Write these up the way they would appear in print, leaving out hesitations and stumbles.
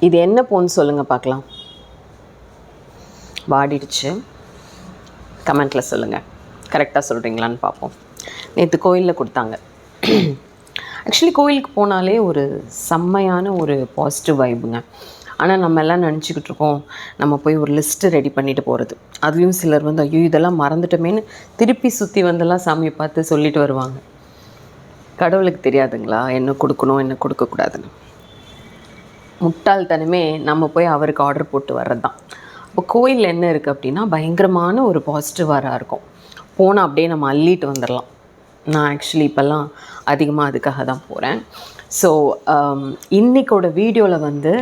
இது என்ன போன்னு சொல்லுங்கள் பார்க்கலாம். வாடிடுச்சு. கமெண்ட்டில் சொல்லுங்கள், கரெக்டாக சொல்கிறீங்களான்னு பார்ப்போம். நேற்று கோயிலில் கொடுத்தாங்க. ஆக்சுவலி கோயிலுக்கு போனாலே ஒரு செம்மையான ஒரு பாசிட்டிவ் வைப்புங்க. ஆனால் நம்ம எல்லாம் நினச்சிக்கிட்டு இருக்கோம், நம்ம போய் ஒரு லிஸ்ட்டு ரெடி பண்ணிவிட்டு போகிறது. அதுலேயும் சிலர் வந்து ஐயோ இதெல்லாம் மறந்துட்டோமேன்னு திருப்பி சுற்றி வந்தெல்லாம் சாமியை பார்த்து சொல்லிட்டு வருவாங்க. கடவுளுக்கு தெரியாதுங்களா என்ன கொடுக்கணும் என்ன கொடுக்கக்கூடாதுன்னு? முட்டாள்தனமே நம்ம போய் அவருக்கு ஆர்டர் போட்டு வர்றது தான். இப்போ கோயிலில் என்ன இருக்குது அப்படின்னா பயங்கரமான ஒரு பாசிட்டிவாக இருக்கும். போனால் அப்படியே நம்ம அள்ளிட்டு வந்துடலாம். நான் ஆக்சுவலி இப்போல்லாம் அதிகமாக அதுக்காக தான் போகிறேன். ஸோ இன்றைக்கோட வீடியோவில் வந்து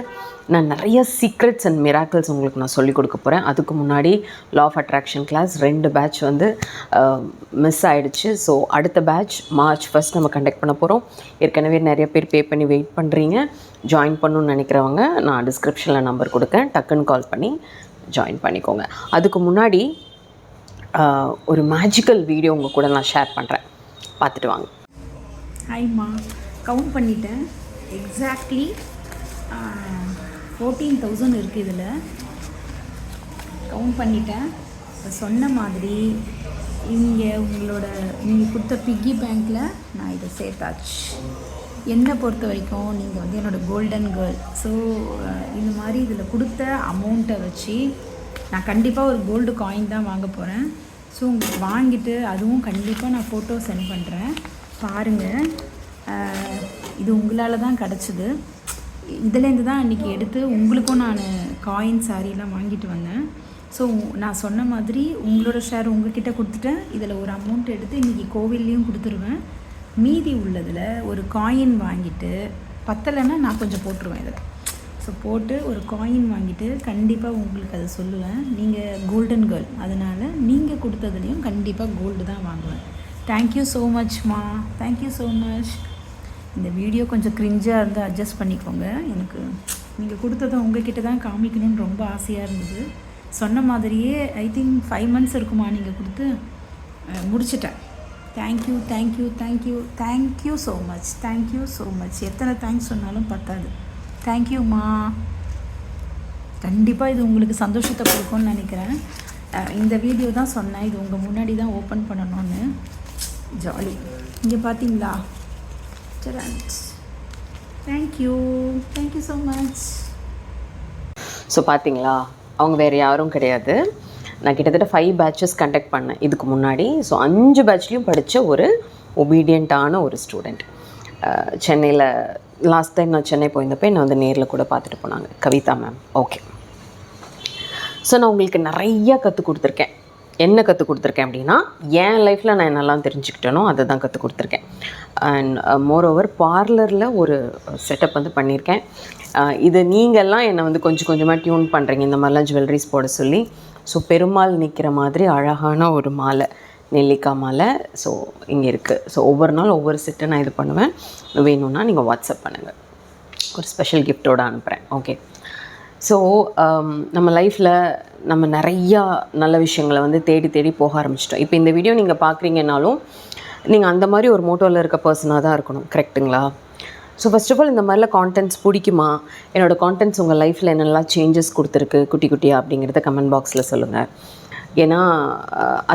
நான் நிறைய சீக்ரெட்ஸ் அண்ட் மிராக்கிள்ஸ் உங்களுக்கு நான் சொல்லிக் கொடுக்க போகிறேன். அதுக்கு முன்னாடி law of attraction class 2 batch வந்து மிஸ் ஆகிடுச்சு. ஸோ அடுத்த பேட்ச் March 1 நம்ம கண்டக்ட் பண்ண போகிறோம். ஏற்கனவே நிறைய பேர் பே பண்ணி வெயிட் பண்ணுறீங்க. ஜாயின் பண்ணணுன்னு நினைக்கிறவங்க நான் டிஸ்கிரிப்ஷனில் நம்பர் கொடுக்கேன், டக்குன்னு கால் பண்ணி ஜாயின் பண்ணிக்கோங்க. அதுக்கு முன்னாடி ஒரு மேஜிக்கல் வீடியோ உங்கள் கூட நான் ஷேர் பண்ணுறேன், பார்த்துட்டு வாங்க. ஹாய்மா, கவுண்ட் பண்ணிட்டேன். எக்ஸாக்ட்லி 14,000 இருக்குது. இதில் கவுண்ட் பண்ணிட்டேன். சொன்ன மாதிரி இங்கே நீங்கள் கொடுத்த பிக்கி பேங்க்கில் நான் இதை சேர்த்தாச்சு. என்னை பொறுத்த வரைக்கும் நீங்கள் வந்து என்னோடய கோல்டன் கேர்ள். ஸோ இந்த மாதிரி இதில் கொடுத்த அமௌண்ட்டை வச்சு நான் கண்டிப்பாக ஒரு கோல்டு காயின் தான் வாங்க போகிறேன். ஸோ உங்களுக்கு வாங்கிட்டு அதுவும் கண்டிப்பாக நான் ஃபோட்டோ சென்ட் பண்ணுறேன், பாருங்கள். இது உங்களால் தான் கிடச்சிது. இதுலேருந்து தான் அன்றைக்கி எடுத்து உங்களுக்கும் நான் காயின் சாரீலாம் வாங்கிட்டு வந்தேன். ஸோ நான் சொன்ன மாதிரி உங்களோட ஷேர் உங்கள்கிட்ட கொடுத்துட்டேன். இதில் ஒரு அமௌண்ட் எடுத்து இன்றைக்கி கோவில்லையும் கொடுத்துருவேன். மீதி உள்ளதில் ஒரு காயின் வாங்கிட்டு, பத்தலைன்னா நான் கொஞ்சம் போட்டுருவேன் இதில். ஸோ போட்டு ஒரு காயின் வாங்கிட்டு கண்டிப்பாக உங்களுக்கு அதை சொல்லுவேன். நீங்கள் கோல்டன் கேர்ள், அதனால் நீங்கள் கொடுத்ததுலேயும் கண்டிப்பாக கோல்டு தான் வாங்குவேன். தேங்க்யூ ஸோ மச்மா, தேங்க்யூ ஸோ மச். இந்த வீடியோ கொஞ்சம் க்ரிஞ்சாக இருந்து அட்ஜஸ்ட் பண்ணிக்கோங்க. எனக்கு நீங்கள் கொடுத்ததை உங்கள்கிட்ட தான் காமிக்கணும்னு ரொம்ப ஆசையாக இருந்தது. சொன்ன மாதிரியே ஐ திங்க் 5 months இருக்குமா நீங்கள் கொடுத்து முடிச்சிட்டேன். Thank you thank you thank you thank you so much, thank you so much. எத்தனை தேங்க்ஸ் சொன்னாலும் பத்தாது. தேங்க்யூம்மா. கண்டிப்பாக இது உங்களுக்கு சந்தோஷத்தை கொடுக்கும்னு நினைக்கிறேன். இந்த வீடியோ தான் சொன்னேன், இது உங்கள் முன்னாடி தான் ஓப்பன் பண்ணணும்னு. ஜாலி. இங்கே பார்த்தீங்களா? Thank you thank you so much. So பார்த்தீங்களா, அவங்க வேறு யாரும் கிடையாது. நான் கிட்டத்தட்ட 5 batches கண்டக்ட் பண்ணேன் இதுக்கு முன்னாடி. ஸோ 5 batchலையும் படித்த ஒரு ஒபீடியண்ட்டான ஒரு ஸ்டூடெண்ட். சென்னையில் லாஸ்ட் டைம் நான் சென்னை போயிருந்தப்போ என்னை வந்து நேரில் கூட பார்த்துட்டு போனாங்க, கவிதா மேம். ஓகே. ஸோ நான் உங்களுக்கு நிறையா கற்றுக் கொடுத்துருக்கேன். என்ன கற்றுக் கொடுத்துருக்கேன் அப்படின்னா, என் லைஃப்பில் நான் என்னெல்லாம் தெரிஞ்சுக்கிட்டேனோ அதை தான் கற்றுக் கொடுத்துருக்கேன். அண்ட் மோரோவர் பார்லரில் ஒரு செட்டப் வந்து பண்ணியிருக்கேன். இது நீங்கள்லாம் என்னை வந்து கொஞ்சம் கொஞ்சமாக டியூன் பண்ணுறீங்க, இந்த மாதிரிலாம் ஜுவல்லரிஸ் போட சொல்லி. ஸோ பெருமாள் நிற்கிற மாதிரி அழகான ஒரு மாலை, நெல்லிக்காய் மாலை. ஸோ இங்கே இருக்குது. ஸோ ஒவ்வொரு நாள் ஒவ்வொரு செட்டை நான் இது பண்ணுவேன். வேணும்னா நீங்கள் வாட்ஸ்அப் பண்ணுங்கள், ஒரு ஸ்பெஷல் கிஃப்ட்டோடு அனுப்புகிறேன். ஓகே. ஸோ நம்ம லைஃப்பில் நம்ம நிறையா நல்ல விஷயங்களை வந்து தேடி தேடி போக ஆரம்பிச்சிட்டோம். இப்போ இந்த வீடியோ நீங்கள் பார்க்குறீங்கன்னாலும் நீங்கள் அந்த மாதிரி ஒரு மோட்டோவில் இருக்க பர்சனாக தான் இருக்கணும், கரெக்டுங்களா? ஸோ ஃபர்ஸ்ட் ஆஃப் ஆல் இந்த மாதிரிலாம் கான்டென்ட்ஸ் பிடிக்குமா, என்னோடய கான்டென்ட்ஸ் உங்கள் லைஃப்பில் என்னெல்லாம் சேஞ்சஸ் கொடுத்துருக்கு குட்டி குட்டியாக அப்படிங்கிறத கமெண்ட் பாக்ஸில் சொல்லுங்கள். ஏன்னா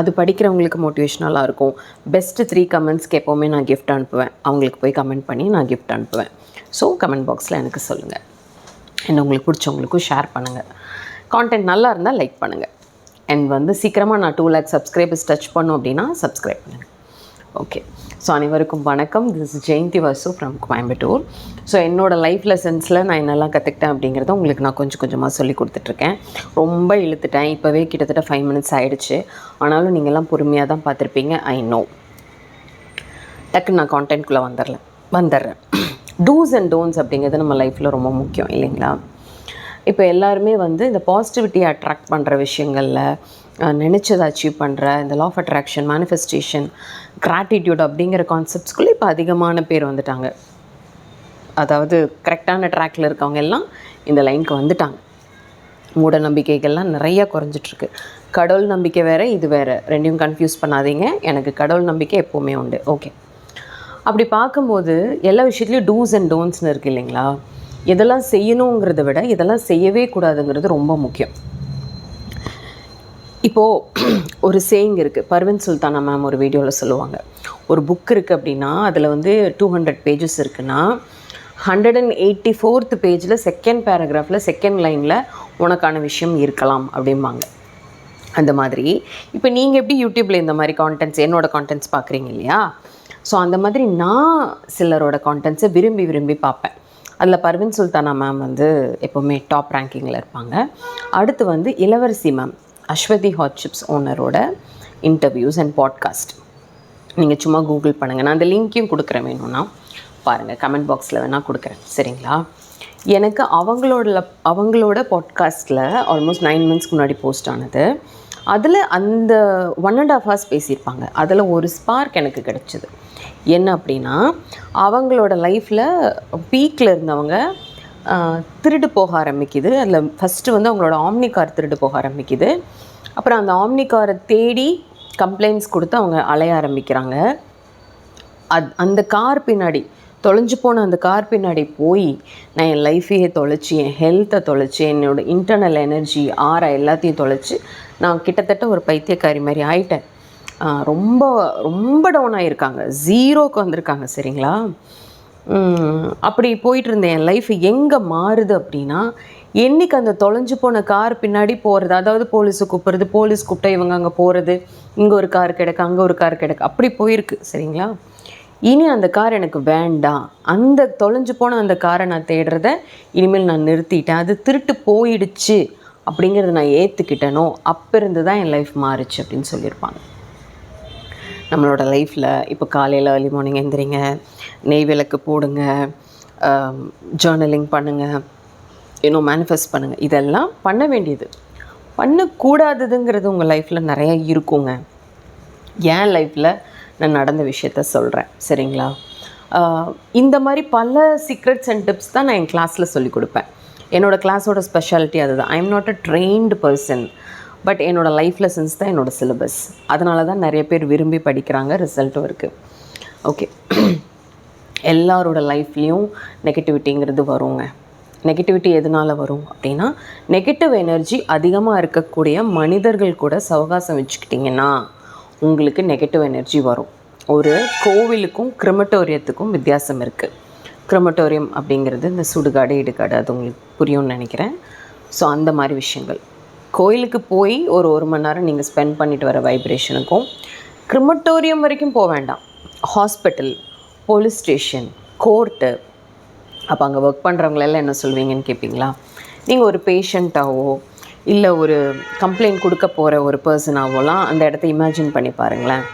அது படிக்கிறவங்களுக்கு மோட்டிவேஷ்னலாக இருக்கும். பெஸ்ட்டு 3 கமெண்ட்ஸ்க்கு எப்போவுமே நான் கிஃப்ட் அனுப்புவேன். அவங்களுக்கு போய் கமெண்ட் பண்ணி நான் கிஃப்ட் அனுப்புவேன். ஸோ கமெண்ட் பாக்ஸில் எனக்கு சொல்லுங்கள். என்ன உங்களுக்கு பிடிச்சவங்களுக்கும் ஷேர் பண்ணுங்கள். கான்டென்ட் நல்லா இருந்தால் லைக் பண்ணுங்கள். அண்ட் வந்து சீக்கிரமாக நான் 2 lakh சப்ஸ்கிரைபர்ஸ் டச் பண்ணோம் அப்படின்னா சப்ஸ்கிரைப் பண்ணுங்கள். ஓகே. ஸோ அனைவருக்கும் வணக்கம். This is Jayanthi Vasu from Coimbatore. So என்னோடய லைஃப் லெசன்ஸில் நான் என்னெல்லாம் கற்றுக்கிட்டேன் அப்படிங்கிறத உங்களுக்கு நான் கொஞ்சம் கொஞ்சமாக சொல்லி கொடுத்துட்ருக்கேன். ரொம்ப இழுத்துட்டேன். இப்போவே கிட்டத்தட்ட 5 minutes ஆகிடுச்சு. ஆனாலும் நீங்கள்லாம் பொறுமையாக தான் பார்த்துருப்பீங்க, ஐ நோ. டக்குன்னு நான் கான்டென்ட்குள்ளே வந்துடுறேன். டூஸ் அண்ட் டோன்ட்ஸ் அப்படிங்கிறது நம்ம லைஃப்பில் ரொம்ப முக்கியம் இல்லைங்களா? இப்போ எல்லாருமே வந்து இந்த பாசிட்டிவிட்டியை அட்ராக்ட் பண்ணுற விஷயங்களில், நினச்சதை அச்சீவ் பண்ணுற இந்த law of attraction, manifestation, gratitude அப்படிங்கிற கான்செப்ட்ஸ்குள்ளே இப்போ அதிகமான பேர் வந்துட்டாங்க. அதாவது கரெக்டான ட்ராக்கில் இருக்கவங்க எல்லாம் இந்த லைனுக்கு வந்துட்டாங்க. மூட நம்பிக்கைகள்லாம் நிறையா குறைஞ்சிட்ருக்கு. கடவுள் நம்பிக்கை வேறு, இது வேறு, ரெண்டையும் கன்ஃபியூஸ் பண்ணாதீங்க. எனக்கு கடவுள் நம்பிக்கை எப்போவுமே உண்டு. ஓகே. அப்படி பார்க்கும்போது எல்லா விஷயத்துலையும் டூஸ் அண்ட் டோன்ட்ஸ்னு இருக்குது இல்லைங்களா? எதெல்லாம் செய்யணுங்கிறத விட இதெல்லாம் செய்யவே கூடாதுங்கிறது ரொம்ப முக்கியம். இப்போது ஒரு சேயிங் இருக்குது, பர்வீன் சுல்தானா மேம் ஒரு வீடியோவில் சொல்லுவாங்க, ஒரு புக் இருக்குது அப்படின்னா அதில் வந்து 200 பேஜஸ் இருக்குன்னா 184th பேஜில் செகண்ட் பேராகிராஃபில் செகண்ட் லைனில் உனக்கான விஷயம் இருக்கலாம் அப்படிம்பாங்க. அந்த மாதிரி இப்போ நீங்கள் எப்படி யூடியூப்பில் இந்த மாதிரி கான்டென்ட்ஸ் என்னோடய கான்டென்ட்ஸ் பார்க்குறீங்க இல்லையா, ஸோ அந்த மாதிரி நான் சிலரோட கான்டென்ட்ஸை விரும்பி பார்ப்பேன். அதில் பர்வீன் சுல்தானா மேம் வந்து எப்போவுமே டாப் ரேங்கிங்கில் இருப்பாங்க. அடுத்து வந்து Ilavarasi ma'am, Aswathi hot chips ஓனரோட இன்டர்வியூஸ் அண்ட் பாட்காஸ்ட் நீங்கள் சும்மா கூகுள் பண்ணுங்கள். நான் அந்த லிங்க்கையும் கொடுக்குறேன், வேணும்னா பாருங்கள், கமெண்ட் பாக்ஸில் வேணால் கொடுக்குறேன், சரிங்களா. எனக்கு அவங்களோட பாட்காஸ்ட்டில் ஆல்மோஸ்ட் 9 monthsக்கு முன்னாடி போஸ்ட் ஆனது. அதில் அந்த 1.5 hours பேசியிருப்பாங்க. அதில் ஒரு ஸ்பார்க் எனக்கு கிடச்சிது. என்ன அப்படின்னா, அவங்களோட லைஃப்பில் பீக்கில் இருந்தவங்க திருடு போக ஆரம்பிக்குது. அதில் ஃபஸ்ட்டு வந்து அவங்களோட ஆம்னி கார் திருடு போக ஆரம்பிக்குது. அப்புறம் அந்த ஆம்னி காரை தேடி கம்ப்ளைண்ட்ஸ் கொடுத்து அவங்க அலைய ஆரம்பிக்கிறாங்க. அந்த கார் பின்னாடி தொலைஞ்சு போன அந்த கார் பின்னாடி போய் நான் என் லைஃபையே தொலைச்சி, என் ஹெல்த்தை தொலைச்சி, என்னோடய இன்டர்னல் எனர்ஜி ஆரா எல்லாத்தையும் தொலைச்சி நான் கிட்டத்தட்ட ஒரு பைத்தியக்காரி மாதிரி ஆயிட்டேன். ரொம்ப ரொம்ப டவுன் ஆகியிருக்காங்க, 0க்கு வந்திருக்காங்க, சரிங்களா. அப்படி போயிட்டு இருந்தேன். என் லைஃப் எங்கே மாறுது அப்படின்னா, என்றைக்கு அந்த தொலைஞ்சு போன கார் பின்னாடி போகிறது, அதாவது போலீஸை கூப்பிட்றது, போலீஸ் கூப்பிட்டா இவங்க அங்கே போகிறது, இங்கே ஒரு கார் கிடக்கு, அங்கே ஒரு கார் கிடக்கு, அப்படி போயிருக்கு, சரிங்களா. இனி அந்த கார் எனக்கு வேண்டாம், அந்த தொலைஞ்சு போன அந்த காரை நான் தேடுறத இனிமேல் நான் நிறுத்திட்டேன், அது திருட்டு போயிடுச்சு அப்படிங்கிறத நான் ஏற்றுக்கிட்டேனோ அப்போ இருந்து தான் என் லைஃப் மாறுச்சு அப்படின்னு சொல்லியிருப்பாங்க. நம்மளோட லைஃப்பில் இப்போ காலையில் ஏர்லி மார்னிங் எழுந்திரிங்க, நெய் விளக்கு போடுங்க, ஜேர்னலிங் பண்ணுங்கள், இன்னும் மேனிஃபெஸ்ட் பண்ணுங்கள், இதெல்லாம் பண்ண வேண்டியது. பண்ணக்கூடாததுங்கிறது உங்கள் லைஃப்பில் நிறையா இருக்குங்க. என் லைஃப்பில் நான் நடந்த விஷயத்த சொல்கிறேன், சரிங்களா. இந்த மாதிரி பல சீக்ரெட்ஸ் அண்ட் டிப்ஸ் தான் நான் என் கிளாஸில் சொல்லிக் கொடுப்பேன். என்னோடய கிளாஸோட ஸ்பெஷாலிட்டி அதுதான். I am not a trained person, but என்னோடய லைஃப் லெசன்ஸ் தான் என்னோடய சிலபஸ். அதனால தான் நிறைய பேர் விரும்பி படிக்கிறாங்க, ரிசல்ட்டும் இருக்குது. ஓகே, எல்லாரோட லைஃப்லேயும் நெகட்டிவிட்டிங்கிறது வருங்க. நெகட்டிவிட்டி எதனால் வரும் அப்படின்னா, நெகட்டிவ் எனர்ஜி அதிகமாக இருக்கக்கூடிய மனிதர்கள் கூட சவகாசம் வச்சுக்கிட்டிங்கன்னா உங்களுக்கு நெகட்டிவ் எனர்ஜி வரும். ஒரு கோவிலுக்கும் கிரிமட்டோரியத்துக்கும் வித்தியாசம் இருக்குது. கிரிமட்டோரியம் அப்படிங்கிறது இந்த சுடுகாடு இடுகாடு, அது உங்களுக்கு புரியும்னு நினைக்கிறேன். ஸோ அந்த மாதிரி விஷயங்கள், கோயிலுக்கு போய் ஒரு 1 மணி நேரம் நீங்கள் ஸ்பெண்ட் பண்ணிட்டு வர வைப்ரேஷனுக்கும், கிரிமட்டோரியம் வரைக்கும் போக வேண்டாம், ஹாஸ்பிட்டல், போலீஸ் ஸ்டேஷன், கோர்ட்டு, அப்போ அங்கே ஒர்க் பண்ணுறவங்களெல்லாம் என்ன சொல்வீங்கன்னு கேட்பீங்களா. நீங்கள் ஒரு பேஷண்ட்டாவோ இல்லை ஒரு கம்ப்ளைண்ட் கொடுக்க போகிற ஒரு பர்சனாகவோலாம் அந்த இடத்த இமேஜின் பண்ணி பாருங்களேன்.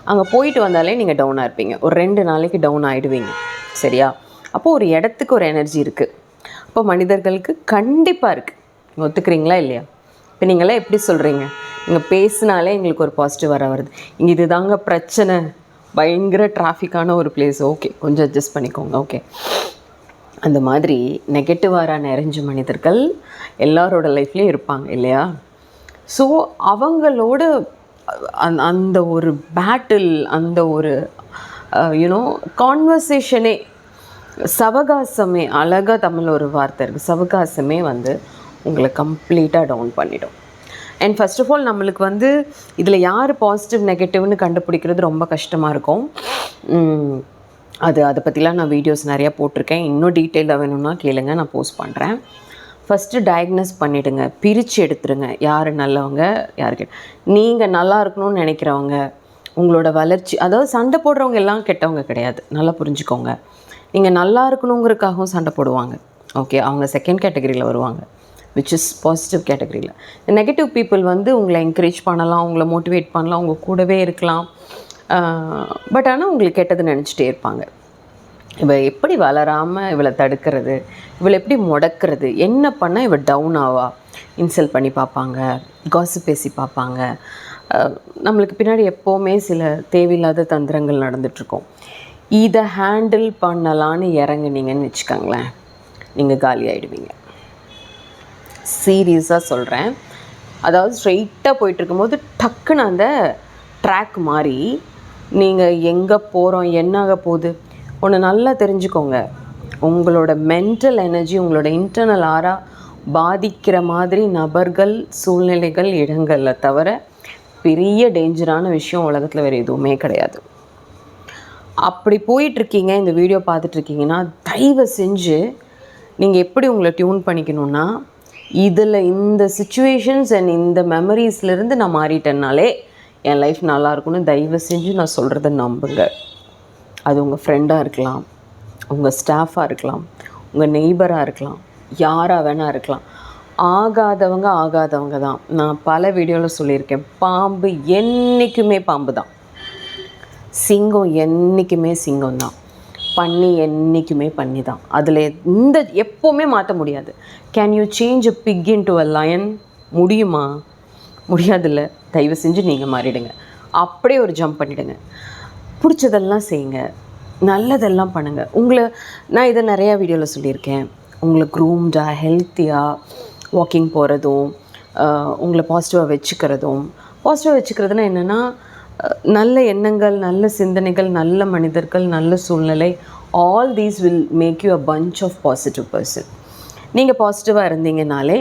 அங்கே போயிட்டு வந்தாலே நீங்கள் டவுனாக இருப்பீங்க, ஒரு 2 நாளைக்கு டவுன் ஆகிடுவீங்க, சரியா. அப்போது ஒரு இடத்துக்கு ஒரு எனர்ஜி இருக்குது, அப்போ மனிதர்களுக்கு கண்டிப்பாக இருக்குது. ஒத்துக்கிறீங்களா இல்லையா? இப்போ நீங்களாம் எப்படி சொல்கிறீங்க, நீங்கள் பேசினாலே எங்களுக்கு ஒரு பாசிட்டிவ் வருது, இங்கே இது தாங்க பிரச்சனை, பயங்கர டிராஃபிக்கான ஒரு பிளேஸ், ஓகே கொஞ்சம் அட்ஜஸ்ட் பண்ணிக்கோங்க, ஓகே. அந்த மாதிரி நெகட்டிவாக நிறைஞ்ச மனிதர்கள் எல்லாரோட லைஃப்லேயும் இருப்பாங்க இல்லையா. ஸோ அவங்களோட அந்த ஒரு பேட்டில், அந்த ஒரு கான்வர்சேஷனே, சவகாசமே, அழகாக தமிழ் ஒரு வார்த்தை இருக்குது, சவகாசமே வந்து உங்களை கம்ப்ளீட்டாக டவுன் பண்ணிடும். அண்ட் ஃபர்ஸ்ட் ஆஃப் ஆல் நம்மளுக்கு வந்து இதில் யார் பாசிட்டிவ் நெகட்டிவ்னு கண்டுபிடிக்கிறது ரொம்ப கஷ்டமாக இருக்கும். அதை பற்றிலாம் நான் வீடியோஸ் நிறையா போட்டிருக்கேன், இன்னும் டீட்டெயிலாக வேணும்னா கேளுங்க, நான் போஸ்ட் பண்ணுறேன். ஃபஸ்ட்டு டயக்னோஸ் பண்ணிவிடுங்க, பிரித்து எடுத்துருங்க, யார் நல்லவங்க யாருக்கு. நீங்கள் நல்லா இருக்கணும்னு நினைக்கிறவங்க, உங்களோட வளர்ச்சி, அதாவது சண்டை போடுறவங்க எல்லாம் கெட்டவங்க கிடையாது, நல்லா புரிஞ்சுக்கோங்க. நீங்கள் நல்லா இருக்கணுங்கிறதுக்காகவும் சண்டை போடுவாங்க, ஓகே, அவங்க செகண்ட் கேட்டகரியில் வருவாங்க, விச் இஸ் பாசிட்டிவ் கேட்டகரியில். நெகட்டிவ் பீப்புள் வந்து உங்களை என்கரேஜ் பண்ணலாம், உங்களை மோட்டிவேட் பண்ணலாம், உங்கள் கூடவே இருக்கலாம், பட் ஆனால் உங்களுக்கு கெட்டது நினச்சிட்டே இருப்பாங்க. இவள் எப்படி வளராமல் இவளை தடுக்கிறது, இவளை எப்படி முடக்கிறது, என்ன பண்ணால் இவள் டவுன் ஆவா, இன்சல்ட் பண்ணி பார்ப்பாங்க, காசிப் பேசி பார்ப்பாங்க. நம்மளுக்கு பின்னாடி எப்போவுமே சில தேவையில்லாத தந்திரங்கள் நடந்துகிட்ருக்கோம். இதை ஹேண்டில் பண்ணலான்னு இறங்குனீங்கன்னு வச்சுக்கோங்களேன், நீங்கள் காலி ஆகிடுவீங்க. சீரியஸாக சொல்கிறேன். அதாவது ஸ்ட்ரெயிட்டாக போயிட்டுருக்கும்போது டக்குன்னு அந்த ட்ராக் மாதிரி நீங்கள் எங்கே போகிறோம், என்னாக போகுது, ஒன்று நல்லா தெரிஞ்சுக்கோங்க. உங்களோட மென்டல் எனர்ஜி, உங்களோட இன்டர்னல் ஆரா பாதிக்கிற மாதிரி நபர்கள், சூழ்நிலைகள், இடங்களில் தவிர பெரிய டேஞ்சரான விஷயம் உலகத்தில் வேறு எதுவுமே கிடையாது. அப்படி போயிட்டுருக்கீங்க, இந்த வீடியோ பார்த்துட்ருக்கீங்கன்னா தயவு செஞ்சு நீங்கள் எப்படி உங்களை டியூன் பண்ணிக்கணுன்னா, இதில் இந்த சிச்சுவேஷன்ஸ் அண்ட் இந்த மெமரிஸ்லேருந்து நான் மாறிட்டேன்னாலே என் லைஃப் நல்லாயிருக்குன்னு தயவு செஞ்சு நான் சொல்கிறத நம்புங்க. அது உங்கள் ஃப்ரெண்டாக இருக்கலாம், உங்கள் ஸ்டாஃபாக இருக்கலாம், உங்கள் நெய்பராக இருக்கலாம், யாராக வேணால் இருக்கலாம். ஆகாதவங்க தான். நான் பல வீடியோவில் சொல்லியிருக்கேன், பாம்பு என்றைக்குமே பாம்பு தான், சிங்கம் என்றைக்குமே சிங்கம் தான், பன்னி என்றைக்குமே பன்னி தான். அதில் இந்த எப்போவுமே மாற்ற முடியாது. Can you change a pig into a lion? முடியுமா? முடியாதில்ல. தயவு செஞ்சு நீங்கள் மாறிடுங்க. அப்படியே ஒரு ஜம்ப் பண்ணிவிடுங்க. பிடிச்சதெல்லாம் செய்யுங்க, நல்லதெல்லாம் பண்ணுங்கள். நான் இதை நிறையா வீடியோவில் சொல்லியிருக்கேன். உங்களை க்ரூம்டாக, ஹெல்த்தியாக வாக்கிங் போகிறதும், உங்களை பாசிட்டிவாக வச்சுக்கிறதுனா என்னென்னா, நல்ல எண்ணங்கள், நல்ல சிந்தனைகள், நல்ல மனிதர்கள், நல்ல சூழ்நிலை, all these will make you a bunch of positive person. நீங்கள் பாசிட்டிவாக இருந்தீங்கனாலே,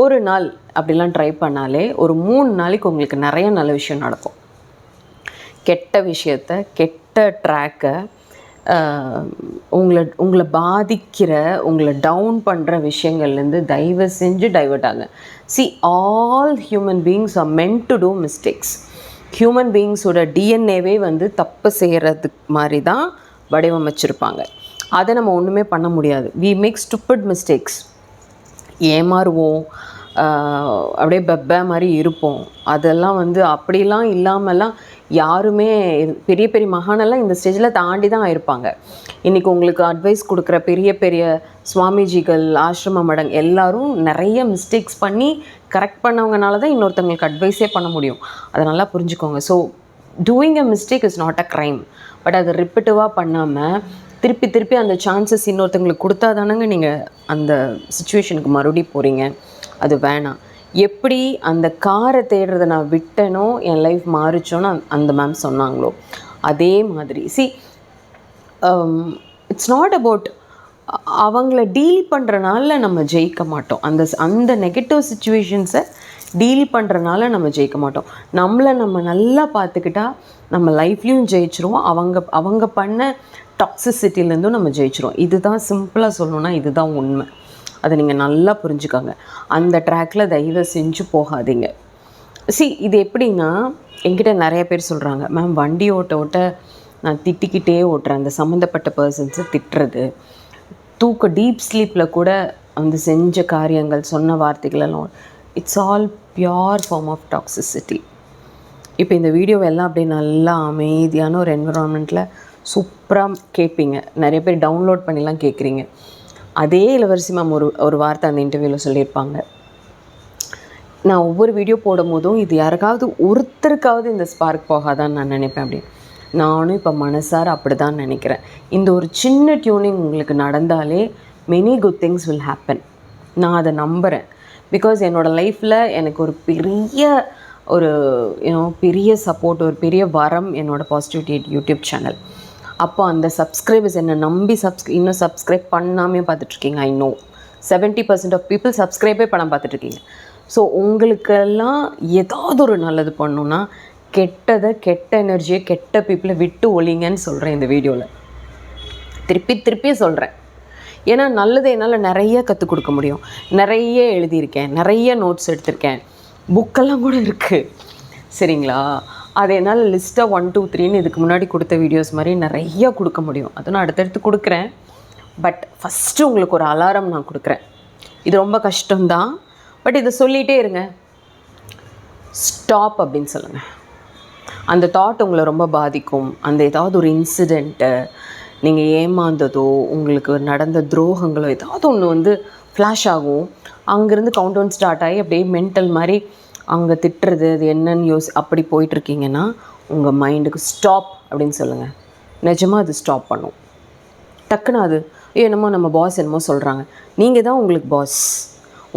ஒரு நாள் அப்படிலாம் ட்ரை பண்ணாலே ஒரு 3 நாளைக்கு உங்களுக்கு நிறைய நல்ல விஷயம் நடக்கும். கெட்ட விஷயத்தை, கெட்ட ட்ராக்கை, உங்களை பாதிக்கிற, உங்களை டவுன் பண்ணுற விஷயங்கள்லேருந்து தயவு செஞ்சு டைவர்ட் ஆகுங்க. All human beings are meant to do mistakes. Human பீயிங்ஸோட டிஎன்ஏவே தப்பு செய்கிறதுக்கு மாதிரி தான் வடிவமைச்சிருப்பாங்க. அதை நம்ம ஒன்றுமே பண்ண முடியாது. We make stupid mistakes. ஏமாறுவோம், அப்படியே பெப்ப மாதிரி இருப்போம். அதெல்லாம் அப்படிலாம் இல்லாமலாம் யாருமே பெரிய பெரிய மகானெல்லாம் இந்த ஸ்டேஜில் தாண்டி தான் ஆயிருப்பாங்க. இன்றைக்கி உங்களுக்கு அட்வைஸ் கொடுக்குற பெரிய பெரிய சுவாமிஜிகள், ஆசிரம மடங் எல்லாரும் நிறைய மிஸ்டேக்ஸ் பண்ணி கரெக்ட் பண்ணவங்கனால தான் இன்னொருத்தவங்களுக்கு அட்வைஸே பண்ண முடியும். அதை நல்லா புரிஞ்சுக்கோங்க. So doing a mistake is not a crime. But அது ரிப்பீட்டிவாக பண்ணாமல் திருப்பி திருப்பி அந்த சான்சஸ் இன்னொருத்தவங்களுக்கு கொடுத்தா தானங்க நீங்கள் அந்த சுச்சுவேஷனுக்கு மறுபடியும் போகிறீங்க. அது வேணாம். எப்படி அந்த காரை தேடுறதை நான் விட்டேனோ, என் லைஃப் மாறிச்சோன்னு அந்த மேம் சொன்னாங்களோ, அதே மாதிரி இட்ஸ் நாட் அபவுட் அவங்கள டீல் பண்ணுறனால நம்ம ஜெயிக்க மாட்டோம். அந்த நெகட்டிவ் சுச்சுவேஷன்ஸை டீல் பண்ணுறனால நம்ம ஜெயிக்க மாட்டோம். நம்மளை நம்ம நல்லா பார்த்துக்கிட்டா நம்ம லைஃப்லேயும் ஜெயிச்சிருவோம். அவங்க பண்ண டாக்ஸிசிட்டிலேருந்தும் நம்ம ஜெயிச்சிருவோம். இதுதான் சிம்பிளாக சொல்லணுன்னா இதுதான் உண்மை. அதை நீங்கள் நல்லா புரிஞ்சுக்கோங்க. அந்த ட்ராக்கில் தயவு செஞ்சு போகாதீங்க. இது எப்படின்னா, என்கிட்ட நிறைய பேர் சொல்கிறாங்க, மேம் வண்டி ஓட்ட நான் திட்டிக்கிட்டே ஓட்டுறேன். அந்த சம்மந்தப்பட்ட பர்சன்ஸை திட்டுறது, டீப் ஸ்லீப்பில் கூட செஞ்ச காரியங்கள், சொன்ன வார்த்தைகளெல்லாம், it's all pure form of toxicity. இப்போ இந்த வீடியோவை எல்லாம் அப்படியே நல்லா அமைதியான ஒரு என்விரான்மெண்ட்டில் சூப்பராக கேட்பீங்க. நிறைய பேர் டவுன்லோட் பண்ணிலாம் கேட்குறீங்க. அதே இளவரசி மேம் ஒரு வார்த்தை அந்த இன்டர்வியூவில் சொல்லியிருப்பாங்க, நான் ஒவ்வொரு வீடியோ போடும் போதும் இது யாருக்காவது ஒருத்தருக்காவது இந்த ஸ்பார்க் போகாதான்னு நான் நினைப்பேன் அப்படின்னு. நானும் இப்போ மனசார அப்படி தான் நினைக்கிறேன். இந்த ஒரு சின்ன டியூனிங் உங்களுக்கு நடந்தாலே many good things will happen. நான் அதை நம்புகிறேன். பிகாஸ் என்னோடய லைஃப்பில் எனக்கு ஒரு பெரிய சப்போர்ட், ஒரு பெரிய வரம் என்னோடய பாசிட்டிவிட்டி யூடியூப் சேனல். அப்போ அந்த சப்ஸ்கிரைபர்ஸ் என்னை நம்பி இன்னும் சப்ஸ்கிரைப் பண்ணாமே பார்த்துட்ருக்கீங்க. ஐ நோ 70% ஆஃப் பீப்புள் சப்ஸ்கிரைபே பண்ண பார்த்துட்ருக்கீங்க. ஸோ உங்களுக்கெல்லாம் ஏதாவது ஒரு நல்லது பண்ணணுன்னா கெட்ட எனர்ஜியை, கெட்ட பீப்புளை விட்டு ஒழிங்கன்னு சொல்கிறேன் இந்த வீடியோவில். திருப்பி சொல்கிறேன். ஏன்னா நல்லது என்னால் நிறைய கற்றுக் கொடுக்க முடியும். நிறைய எழுதியிருக்கேன், நிறைய நோட்ஸ் எடுத்திருக்கேன், புக்கெல்லாம் கூட இருக்குது. சரிங்களா? அது என்னால் லிஸ்ட்டாக 1 2 3ன்னு இதுக்கு முன்னாடி கொடுத்த வீடியோஸ் மாதிரி நிறையா கொடுக்க முடியும். அதை நான் அடுத்தடுத்து கொடுக்குறேன். பட் ஃபஸ்ட்டு உங்களுக்கு ஒரு அலாரம் நான் கொடுக்குறேன். இது ரொம்ப கஷ்டம்தான், பட் இதை சொல்லிகிட்டே இருங்க. ஸ்டாப் அப்படின்னு சொல்லுங்கள். அந்த தாட் உங்களை ரொம்ப பாதிக்கும். அந்த ஏதாவது ஒரு இன்சிடெண்ட்டு, நீங்கள் ஏமாந்ததோ, உங்களுக்கு நடந்த துரோகங்களோ ஏதாவது ஒன்று ஃப்ளாஷ் ஆகும். அங்கேருந்து கவுண்டவுன் ஸ்டார்ட் ஆகி அப்படியே மென்டல் மாதிரி அங்கே திட்டுறது, அது என்னன்னு அப்படி போயிட்டுருக்கீங்கன்னா உங்கள் மைண்டுக்கு ஸ்டாப் அப்படின்னு சொல்லுங்கள். நிஜமாக அது ஸ்டாப் பண்ணும். டக்குன்னு அது என்னமோ நம்ம பாஸ் என்னமோ சொல்கிறாங்க, நீங்கள் தான் உங்களுக்கு பாஸ்,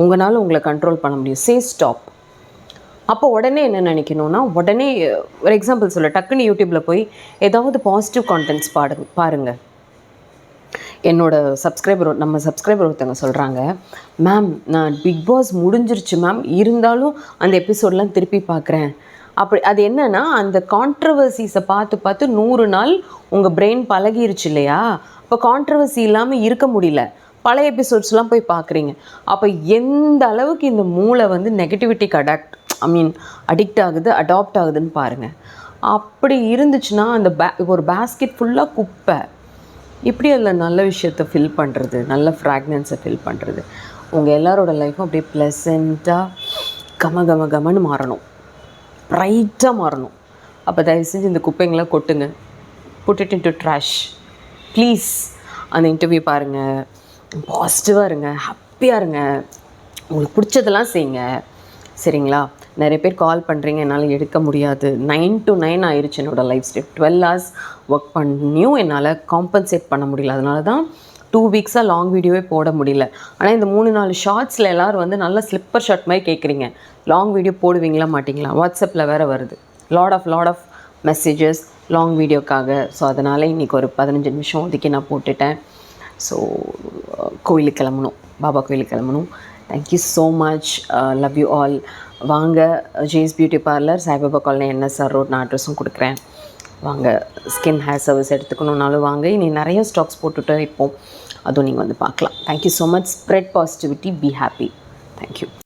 உங்களால் உங்களை கண்ட்ரோல் பண்ண முடியும். சே ஸ்டாப். அப்போ உடனே என்ன நினைக்கணும்னா, உடனே ஒரு எக்ஸாம்பிள் சொல்ல, டக்குன்னு யூடியூப்பில் போய் ஏதாவது பாசிட்டிவ் கான்டென்ட்ஸ் பாருங்கள். நம்ம சப்ஸ்கிரைபர் ஒருத்தவங்க சொல்கிறாங்க, மேம் நான் பிக் பாஸ் முடிஞ்சிருச்சு மேம், இருந்தாலும் அந்த எபிசோட்லாம் திருப்பி பார்க்குறேன். அப்படி அது என்னென்னா, அந்த கான்ட்ரவர்சிஸை பார்த்து 100 நாள் உங்கள் பிரெயின் பழகிருச்சு இல்லையா, இப்போ கான்ட்ரவர்சி இல்லாமல் இருக்க முடியல, பழைய எபிசோட்ஸ்லாம் போய் பார்க்குறீங்க. அப்போ எந்த அளவுக்கு இந்த மூளை வந்து நெகட்டிவிட்டிக்கு அடிக்ட் ஆகுது, அடாப்ட் ஆகுதுன்னு பாருங்கள். அப்படி இருந்துச்சுன்னா அந்த ஒரு பேஸ்கெட் ஃபுல்லாக குப்பை, இப்படி அதில் நல்ல விஷயத்தை ஃபில் பண்ணுறது, நல்ல ஃப்ராக்னன்ஸை ஃபில் பண்ணுறது, உங்கள் எல்லாரோட லைஃப்பும் அப்படியே ப்ளசண்ட்டாக கமன்னு மாறணும், ப்ரைட்டாக மாறணும். அப்போ தயவு செஞ்சு இந்த குப்பைங்களை கொட்டுங்க, put it into trash please. அந்த இன்டர்வியூ பாருங்கள், பாசிட்டிவாக இருங்க, ஹாப்பியாக இருங்க, உங்களுக்கு பிடிச்சதெல்லாம் செய்யுங்க, சரிங்களா? நிறைய பேர் கால் பண்ணுறீங்க, என்னால் எடுக்க முடியாது. 9 to 9 ஆயிடுச்சு என்னோடய லைஃப் ஸ்டைல். 12 hours ஒர்க் பண்ணியும் என்னால் காம்பன்சேட் பண்ண முடியல. அதனால தான் 2 weeks லாங் வீடியோவே போட முடியல. ஆனால் இந்த 3-4 ஷார்ட்ஸில் எல்லோரும் வந்து நல்லா ஸ்லிப்பர் ஷார்ட் மாதிரி கேட்குறீங்க, லாங் வீடியோ போடுவீங்களா மாட்டிங்களா? வாட்ஸ்அப்பில் வேறு வருது லாட் ஆஃப் மெசேஜஸ் லாங் வீடியோக்காக. ஸோ அதனால் இன்றைக்கி ஒரு 15 நிமிஷம் ஒதுக்கி நான் போட்டுட்டேன். ஸோ கோயிலுக்கு கிளம்பணும், பாபா கோயிலுக்கு கிளம்பணும். Thank you so much, love you all. வாங்க, J's beauty parlour, Saibaba colony, NSR road, நான் அட்ரஸும் கொடுக்குறேன். வாங்க, ஸ்கின் ஹேர் சர்வீஸ் எடுத்துக்கணுன்னாலும் வாங்க. இனி நிறைய ஸ்டாக்ஸ் போட்டுட்டு இப்போது அதுவும் நீங்கள் வந்து பார்க்கலாம். Thank you so much. Spread positivity, be happy. Thank you.